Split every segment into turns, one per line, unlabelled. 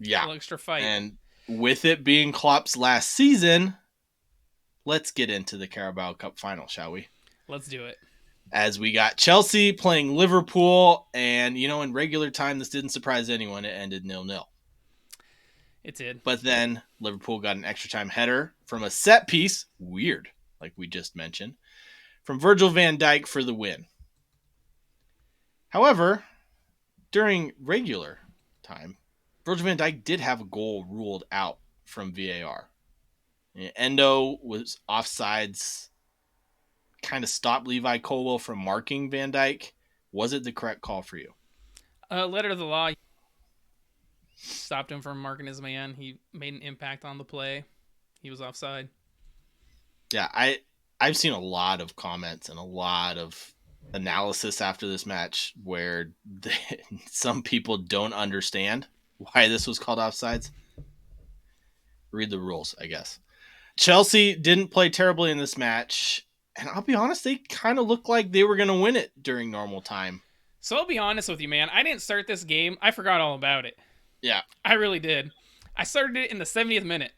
Yeah.
A little extra fight.
And with it being Klopp's last season, let's get into the Carabao Cup Final, shall we?
Let's do it.
As we got Chelsea playing Liverpool, and, in regular time, this didn't surprise anyone. It ended 0-0.
It did.
But then Liverpool got an extra time header from a set piece, weird, like we just mentioned, from Virgil van Dijk for the win. However, during regular time, Virgil van Dijk did have a goal ruled out from VAR. Endo was offsides, kind of stopped Levi Colwill from marking Van Dijk. Was it the correct call for you?
Letter of the law stopped him from marking his man. He made an impact on the play. He was offside.
Yeah, I've seen a lot of comments and a lot of analysis after this match where some people don't understand why this was called offsides. Read the rules, I guess. Chelsea didn't play terribly in this match, and I'll be honest, they kind of looked like they were going to win it during normal time.
So I'll be honest with you, man. I didn't start this game. I forgot all about it.
Yeah.
I really did. I started it in the 70th minute.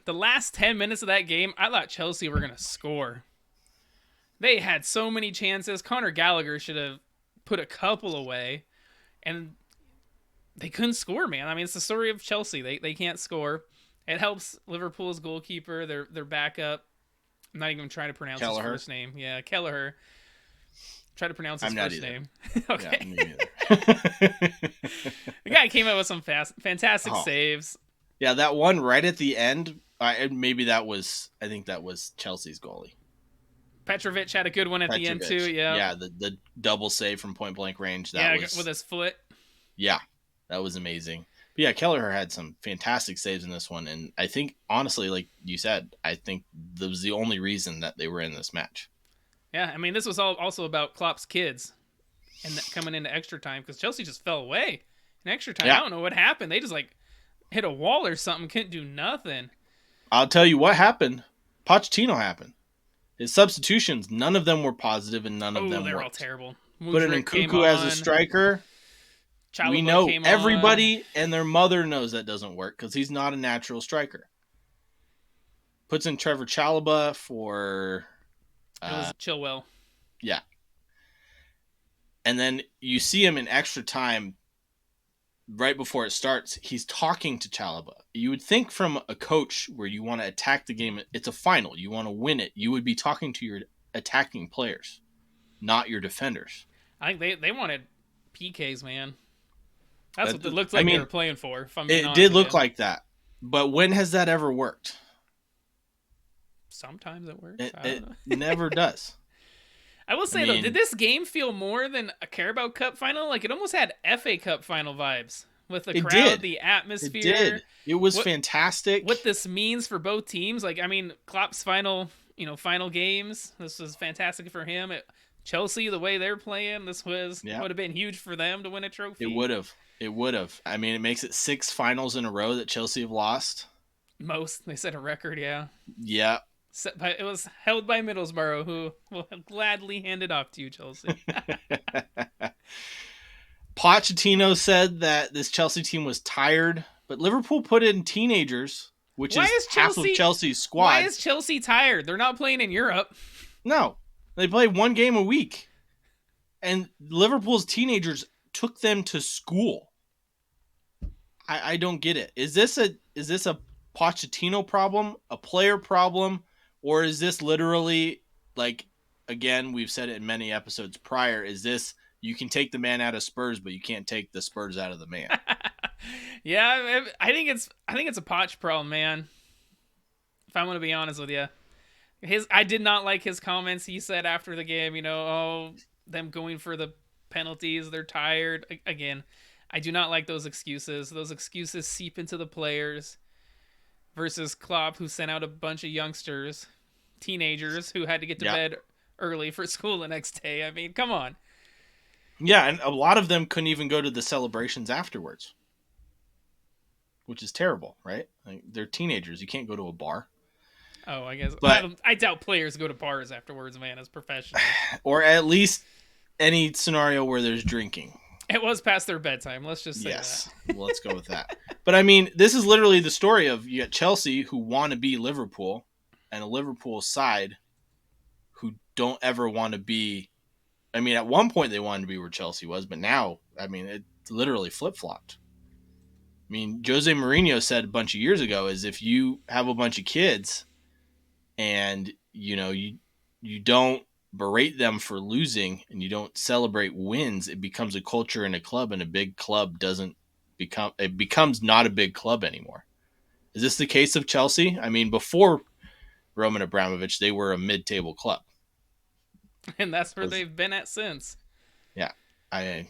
The last 10 minutes of that game, I thought Chelsea were going to score. They had so many chances. Conor Gallagher should have put a couple away, and they couldn't score, man. I mean, it's the story of Chelsea. They can't score. It helps Liverpool's goalkeeper, their backup. I'm not even trying to pronounce his first name. Yeah, Kelleher. Try to pronounce his first name. Okay.
Yeah, me neither.
The guy came up with some fantastic saves.
Yeah, that one right at the end, I think that was Chelsea's goalie.
Petrovic had a good one at the end too. Yeah.
Yeah, the double save from point blank range. That was
with his foot.
Yeah, that was amazing. But yeah, Kelleher had some fantastic saves in this one, and I think honestly, like you said, I think that was the only reason that they were in this match.
Yeah, I mean, this was all also about Klopp's kids and coming into extra time because Chelsea just fell away in extra time. Yeah. I don't know what happened. They just hit a wall or something. Couldn't do nothing.
I'll tell you what happened. Pochettino happened. His substitutions, none of them were positive, and none of them
they're
worked.
all terrible.
Put in Nkunku as a striker. Chalobah we know everybody and their mother knows that doesn't work because he's not a natural striker. Puts in Trevor Chalobah for...
it was Chilwell.
Yeah. And then you see him in extra time right before it starts. He's talking to Chalobah. You would think from a coach where you want to attack the game, it's a final, you want to win it, you would be talking to your attacking players, not your defenders.
I think they wanted PKs, man. That's what it looked like they were playing for. If I'm being honest,
it did look like that. But when has that ever worked?
Sometimes it works.
It never does.
I will say, though, did this game feel more than a Carabao Cup final? Like, it almost had FA Cup final vibes with the crowd, the atmosphere.
It did. It was fantastic.
What this means for both teams. Like, I mean, Klopp's final games, this was fantastic for him. Chelsea, the way they're playing, this would have been huge for them to win a trophy.
It would have. I mean, it makes it 6 finals in a row that Chelsea have lost.
Most. They set a record, yeah.
Yeah.
It was held by Middlesbrough, who will gladly hand it off to you, Chelsea.
Pochettino said that this Chelsea team was tired, but Liverpool put in teenagers, which is half of Chelsea's squad.
Why is Chelsea tired? They're not playing in Europe.
No, they play 1 game a week. And Liverpool's teenagers took them to school. I don't get it. Is this a Pochettino problem, a player problem, or is this literally, like, again, we've said it in many episodes prior, is this you can take the man out of Spurs, but you can't take the Spurs out of the man?
Yeah, I think it's a Poch problem, man. If I'm going to be honest with you. I did not like his comments he said after the game, them going for the penalties, they're tired. Again, I do not like those excuses. Those excuses seep into the players. Versus Klopp, who sent out a bunch of youngsters, teenagers, who had to get to bed early for school the next day. I mean, come on.
Yeah, and a lot of them couldn't even go to the celebrations afterwards. Which is terrible, right? Like, they're teenagers. You can't go to a bar.
Oh, I guess. But I doubt players go to bars afterwards, man, as professionals.
Or at least any scenario where there's drinking.
It was past their bedtime. Let's just say that.
Yes, let's go with that. But I mean, this is literally the story of you got Chelsea who want to be Liverpool, and a Liverpool side who don't ever want to be. I mean, at one point they wanted to be where Chelsea was, but now, I mean, it literally flip flopped. I mean, Jose Mourinho said a bunch of years ago is if you have a bunch of kids and you don't berate them for losing and you don't celebrate wins, it becomes a culture in a club, and a big club becomes not a big club anymore. Is this the case of Chelsea? I mean, before Roman Abramovich, they were a mid-table club.
And that's where they've been at since.
Yeah. I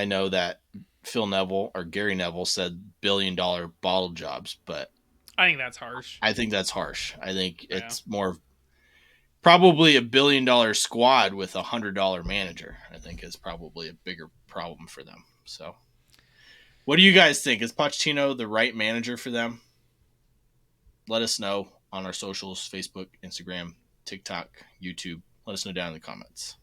know that Phil Neville or Gary Neville said $1 billion bottle jobs, but
I think that's harsh.
I think that's harsh. I think it's more probably $1 billion squad with $100 manager. I think is probably a bigger problem for them. So, what do you guys think? Is Pochettino the right manager for them? Let us know on our socials: Facebook, Instagram, TikTok, YouTube. Let us know down in the comments.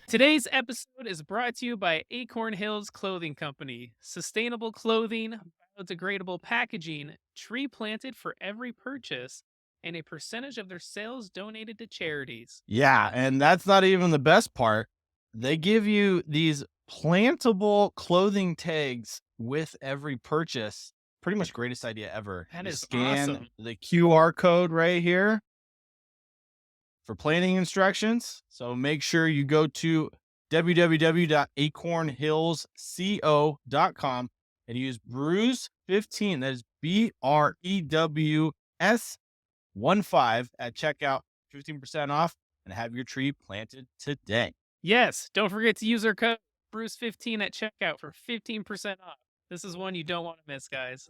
Today's episode is brought to you by Acorn Hills Clothing Company. Sustainable clothing, biodegradable packaging, tree planted for every purchase, and a percentage of their sales donated to charities.
Yeah, and that's not even the best part. They give you these plantable clothing tags with every purchase. Pretty much greatest idea ever.
That
You
is
scan
awesome.
the QR code right here for planting instructions. So make sure you go to www.acornhillsco.com and use Brews15. That is BREWS15 at checkout. 15% off and have your tree planted today.
Yes, don't forget to use our code Brews15 at checkout for 15% off. This is one you don't want to miss, guys.